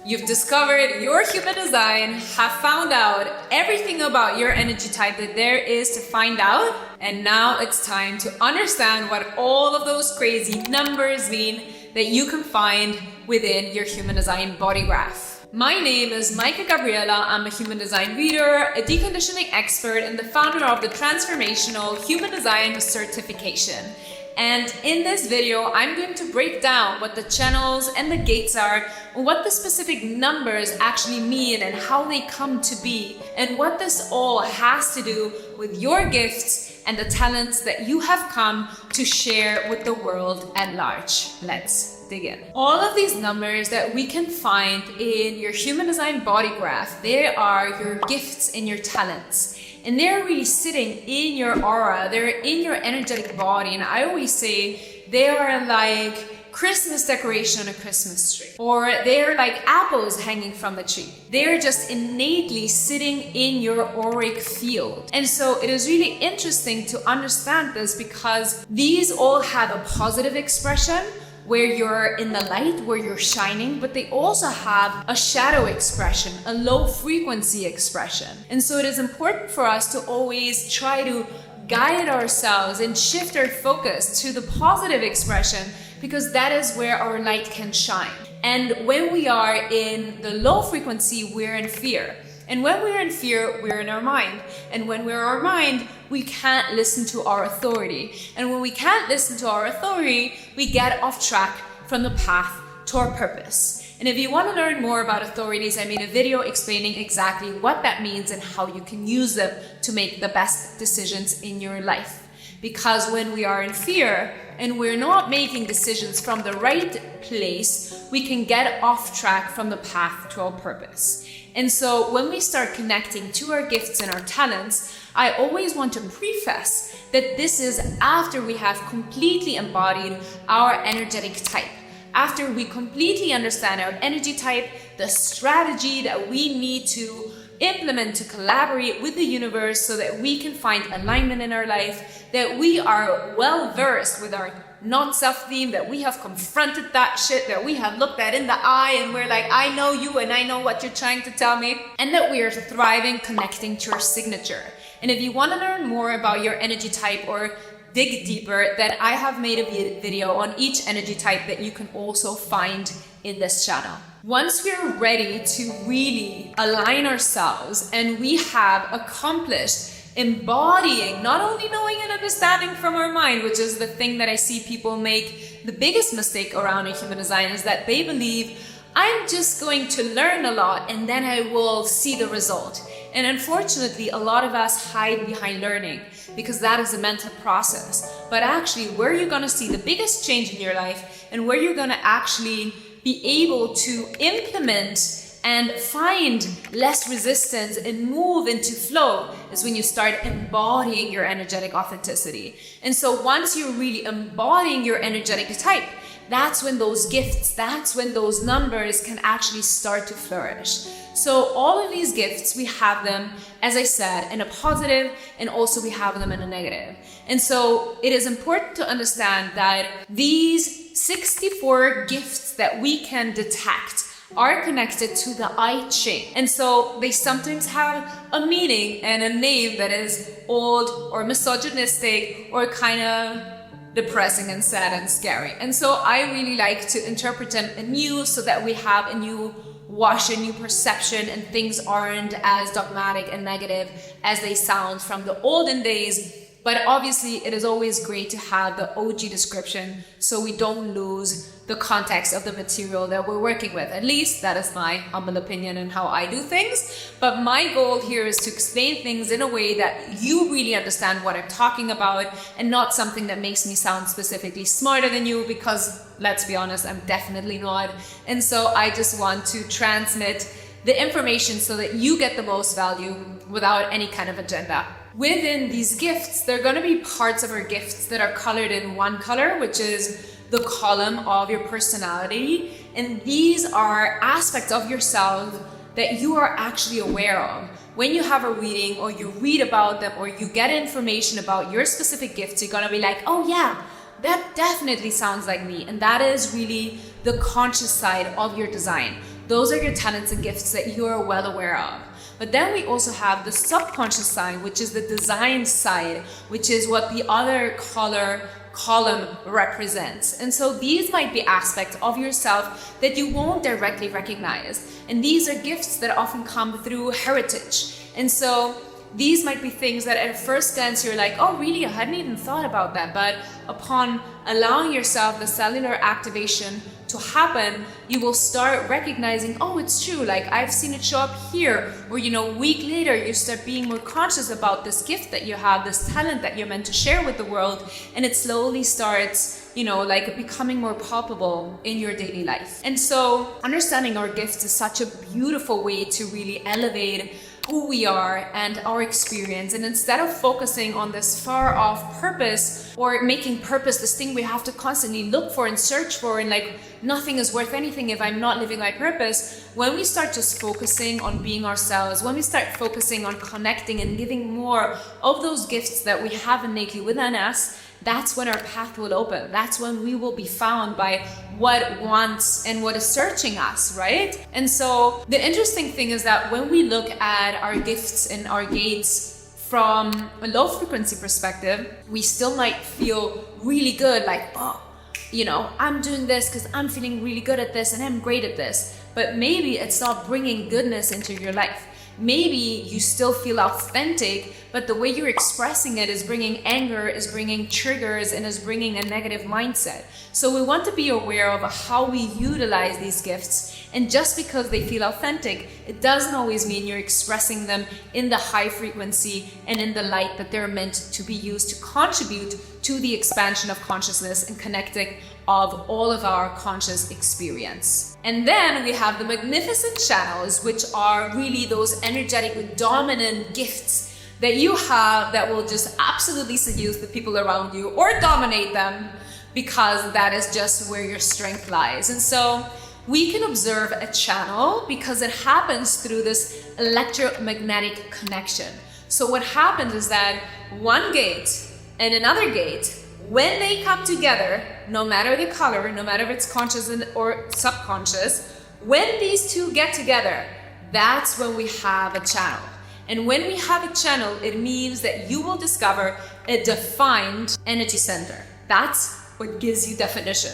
You've discovered your human design, have found out everything about your energy type that there is to find out, and now it's time to understand what all of those crazy numbers mean that you can find within your human design body graph. My name is Maike Gabriela. I'm a human design reader, a deconditioning expert, and the founder of the Transformational Human Design Certification. And in this video, I'm going to break down what the channels and the gates are, and what the specific numbers actually mean and how they come to be, and what this all has to do with your gifts and the talents that you have come to share with the world at large. Let's dig in. All of these numbers that we can find in your human design body graph, they are your gifts and your talents. And they're really sitting in your aura, they're in your energetic body. And I always say they are like Christmas decoration on a Christmas tree, or they're like apples hanging from the tree. They're just innately sitting in your auric field. And so it is really interesting to understand this, because these all have a positive expression where you're in the light, where you're shining, but they also have a shadow expression, a low frequency expression. And so it is important for us to always try to guide ourselves and shift our focus to the positive expression, because that is where our light can shine. And when we are in the low frequency, we're in fear. And when we're in fear, we're in our mind. And when we're in our mind, we can't listen to our authority. And when we can't listen to our authority, we get off track from the path to our purpose. And if you want to learn more about authorities, I made a video explaining exactly what that means and how you can use them to make the best decisions in your life. Because when we are in fear and we're not making decisions from the right place, we can get off track from the path to our purpose. And so when we start connecting to our gifts and our talents, I always want to preface that this is after we have completely embodied our energetic type. After we completely understand our energy type, the strategy that we need to implement to collaborate with the universe so that we can find alignment in our life, that we are well versed with our non-self theme, that we have confronted that shit, that we have looked at in the eye and we're like, I know you and I know what you're trying to tell me, and that we are thriving connecting to our signature. And if you want to learn more about your energy type or dig deeper, then I have made a video on each energy type that you can also find in this channel. Once we're ready to really align ourselves and we have accomplished embodying, not only knowing and understanding from our mind, which is the thing that I see people make the biggest mistake around a human design, is that they believe, I'm just going to learn a lot and then I will see the result. And unfortunately, a lot of us hide behind learning because that is a mental process. But actually, where you're going to see the biggest change in your life and where you're going to actually be able to implement and find less resistance and move into flow is when you start embodying your energetic authenticity. And so once you're really embodying your energetic type, that's when those gifts, that's when those numbers can actually start to flourish. So all of these gifts, we have them, as I said, in a positive, and also we have them in a negative. And so it is important to understand that these 64 gifts that we can detect are connected to the I Ching. And so they sometimes have a meaning and a name that is old or misogynistic or kind of depressing and sad and scary. And so I really like to interpret them anew so that we have a new wash, a new perception, and things aren't as dogmatic and negative as they sound from the olden days. But obviously it is always great to have the OG description so we don't lose the context of the material that we're working with. At least that is my humble opinion and how I do things. But my goal here is to explain things in a way that you really understand what I'm talking about, and not something that makes me sound specifically smarter than you, because let's be honest, I'm definitely not. And so I just want to transmit the information so that you get the most value without any kind of agenda. Within these gifts, there are going to be parts of our gifts that are colored in one color, which is the column of your personality. And these are aspects of yourself that you are actually aware of. When you have a reading or you read about them or you get information about your specific gifts, you're going to be like, oh yeah, that definitely sounds like me. And that is really the conscious side of your design. Those are your talents and gifts that you are well aware of. But then we also have the subconscious side, which is the design side, which is what the other column represents. And so these might be aspects of yourself that you won't directly recognize. And these are gifts that often come through heritage. And so these might be things that at first glance you're like, oh really, I hadn't even thought about that. But upon allowing yourself the cellular activation to happen, you will start recognizing, oh, it's true, like I've seen it show up here. Or, a week later, you start being more conscious about this gift that you have, this talent that you're meant to share with the world. And it slowly starts, like becoming more palpable in your daily life. And so understanding our gifts is such a beautiful way to really elevate who we are and our experience. And instead of focusing on this far off purpose or making purpose this thing we have to constantly look for and search for, and like nothing is worth anything if I'm not living my purpose, when we start just focusing on being ourselves, when we start focusing on connecting and giving more of those gifts that we have innately within us, that's when our path will open. That's when we will be found by what wants and what is searching us, right? And so the interesting thing is that when we look at our gifts and our gates from a low frequency perspective, we still might feel really good, like, oh, I'm doing this because I'm feeling really good at this and I'm great at this. But maybe it's not bringing goodness into your life. Maybe you still feel authentic, but the way you're expressing it is bringing anger, is bringing triggers, and is bringing a negative mindset. So we want to be aware of how we utilize these gifts. And just because they feel authentic, it doesn't always mean you're expressing them in the high frequency and in the light that they're meant to be used to contribute to the expansion of consciousness and connecting of all of our conscious experience. And then we have the magnificent channels, which are really those energetic dominant gifts that you have that will just absolutely seduce the people around you or dominate them, because that is just where your strength lies. And so we can observe a channel because it happens through this electromagnetic connection. So what happens is that one gate and another gate, when they come together, no matter the color, no matter if it's conscious or subconscious, when these two get together, that's when we have a channel. And when we have a channel, it means that you will discover a defined energy center. That's what gives you definition.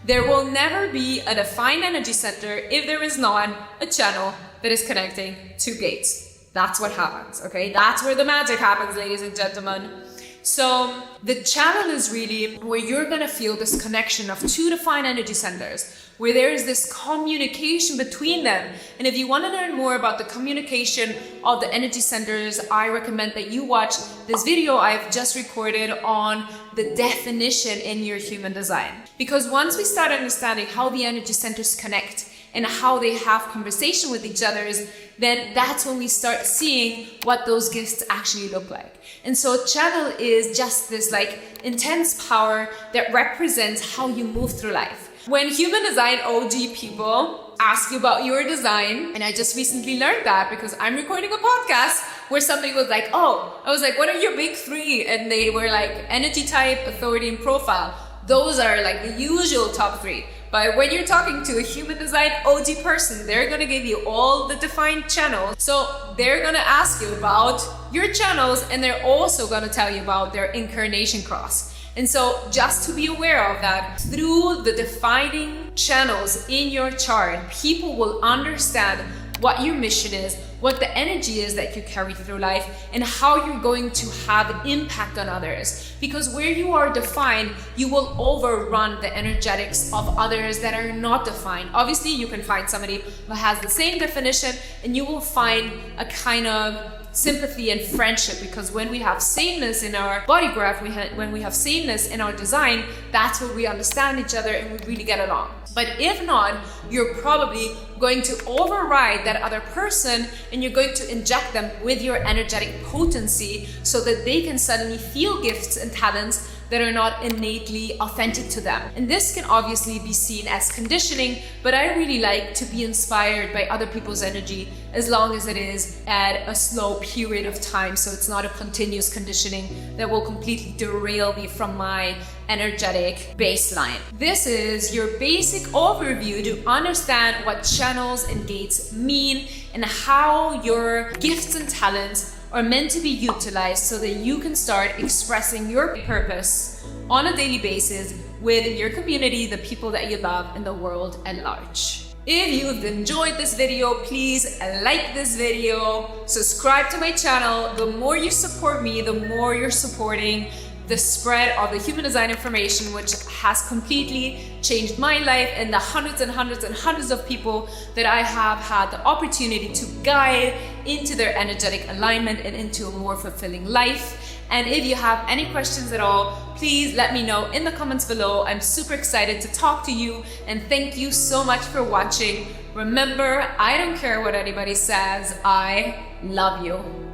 There will never be a defined energy center if there is not a channel that is connecting two gates. That's what happens, okay? That's where the magic happens, ladies and gentlemen. So the channel is really where you're going to feel this connection of two defined energy centers, where there is this communication between them. And if you want to learn more about the communication of the energy centers, I recommend that you watch this video I've just recorded on the definition in your human design. Because once we start understanding how the energy centers connect and how they have conversation with each other, then that's when we start seeing what those gifts actually look like. And so channel is just this like intense power that represents how you move through life. When human design OG people ask you about your design, and I just recently learned that because I'm recording a podcast where somebody was like, oh, I was like, what are your big three? And they were like energy type, authority, and profile. Those are like the usual top three. But when you're talking to a human design OG person, they're going to give you all the defined channels. So they're going to ask you about your channels, and they're also going to tell you about their incarnation cross. And so just to be aware of that, through the defining channels in your chart, people will understand what your mission is, what the energy is that you carry through life, and how you're going to have impact on others. Because where you are defined, you will overrun the energetics of others that are not defined. Obviously, you can find somebody who has the same definition, and you will find a kind of sympathy and friendship, because when we have sameness in our body graph, when we have sameness in our design, that's where we understand each other and we really get along. But if not, you're probably going to override that other person, and you're going to inject them with your energetic potency so that they can suddenly feel gifts and talents that are not innately authentic to them. And this can obviously be seen as conditioning, but I really like to be inspired by other people's energy as long as it is at a slow period of time, so it's not a continuous conditioning that will completely derail me from my energetic baseline. This is your basic overview to understand what channels and gates mean and how your gifts and talents are meant to be utilized so that you can start expressing your purpose on a daily basis with your community, the people that you love, and the world at large. If you've enjoyed this video, please like this video, subscribe to my channel. The more you support me, the more you're supporting the spread of the human design information, which has completely changed my life and the hundreds and hundreds and hundreds of people that I have had the opportunity to guide into their energetic alignment and into a more fulfilling life. And if you have any questions at all, please let me know in the comments below. I'm super excited to talk to you, and thank you so much for watching. Remember, I don't care what anybody says, I love you.